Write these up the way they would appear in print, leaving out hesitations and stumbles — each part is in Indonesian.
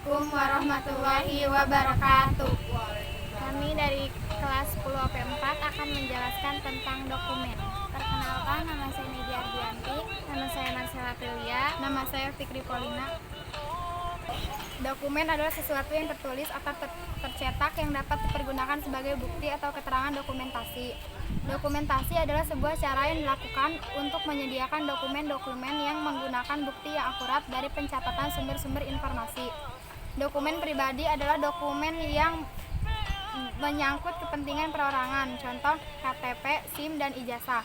Assalamualaikum warahmatullahi wabarakatuh. Kami dari kelas 10 OP4 akan menjelaskan tentang dokumen. Perkenalkan, nama saya Nedi Ardianti. Nama saya Marcella Aprilia. Nama saya Fikri Polina. Dokumen adalah sesuatu yang tertulis atau tercetak yang dapat dipergunakan sebagai bukti atau keterangan dokumentasi. Dokumentasi adalah sebuah cara yang dilakukan untuk menyediakan dokumen-dokumen yang menggunakan bukti yang akurat dari pencatatan sumber-sumber informasi. Dokumen pribadi adalah dokumen yang menyangkut kepentingan perorangan, contoh KTP, SIM, dan ijazah.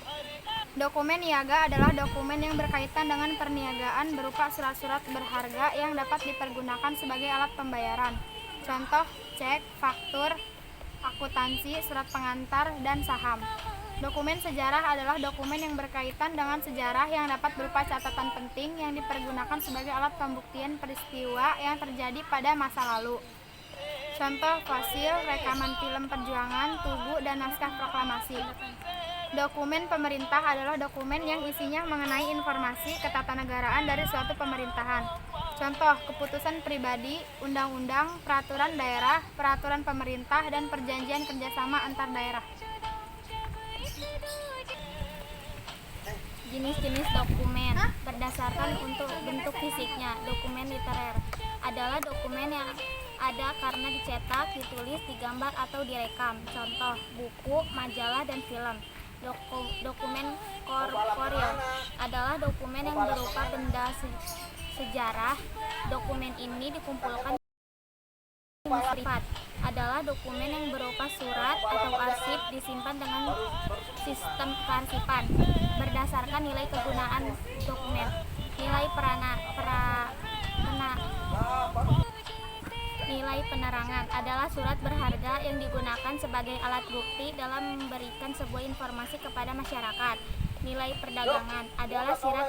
Dokumen niaga adalah dokumen yang berkaitan dengan perniagaan berupa surat-surat berharga yang dapat dipergunakan sebagai alat pembayaran, contoh cek, faktur, akuntansi, surat pengantar, dan saham. Dokumen sejarah adalah dokumen yang berkaitan dengan sejarah yang dapat berupa catatan penting yang dipergunakan sebagai alat pembuktian peristiwa yang terjadi pada masa lalu. Contoh fosil, rekaman film perjuangan, tugu, dan naskah proklamasi. Dokumen pemerintah adalah dokumen yang isinya mengenai informasi ketatanegaraan dari suatu pemerintahan. Contoh, keputusan pribadi, undang-undang, peraturan daerah, peraturan pemerintah, dan perjanjian kerjasama antar daerah. Jenis-jenis dokumen berdasarkan untuk bentuk fisiknya. Dokumen literer adalah dokumen yang ada karena dicetak, ditulis, digambar, atau direkam. Contoh, buku, majalah, dan film. Dokumen korporeal adalah dokumen yang berupa benda sejarah. Dokumen ini dikumpulkan privat adalah dokumen yang berupa surat atau arsip disimpan dengan sistem kearsipan berdasarkan nilai kegunaan dokumen. Nilai penerangan adalah surat berharga yang digunakan sebagai alat bukti dalam memberikan sebuah informasi kepada masyarakat. Nilai perdagangan adalah surat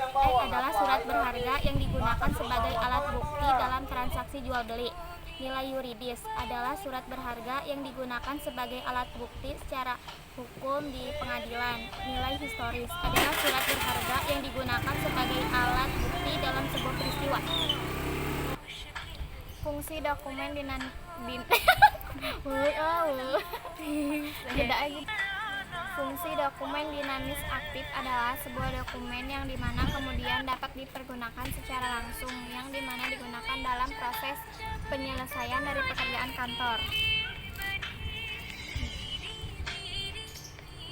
berharga yang digunakan sebagai alat bukti dalam transaksi jual beli. Nilai yuridis adalah surat berharga yang digunakan sebagai alat bukti secara hukum di pengadilan. Nilai historis adalah surat berharga yang digunakan sebagai alat bukti dalam sebuah peristiwa. Fungsi dokumen Fungsi dokumen dinamis aktif adalah sebuah dokumen yang dimana kemudian dapat dipergunakan secara langsung, yang dimana digunakan dalam proses penyelesaian dari pekerjaan kantor.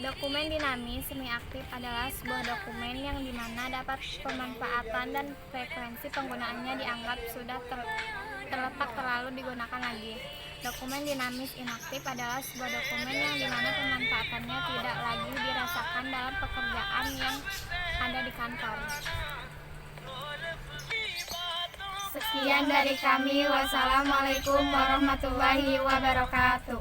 Dokumen dinamis semi-aktif adalah sebuah dokumen yang dimana dapat pemanfaatan dan frekuensi penggunaannya dianggap sudah terletak terlalu digunakan lagi. Dokumen dinamis inaktif adalah sebuah dokumen yang dimana pemanfaatannya tidak lagi dirasakan dalam pekerjaan yang ada di kantor. Sekian dari kami. Wassalamualaikum warahmatullahi wabarakatuh.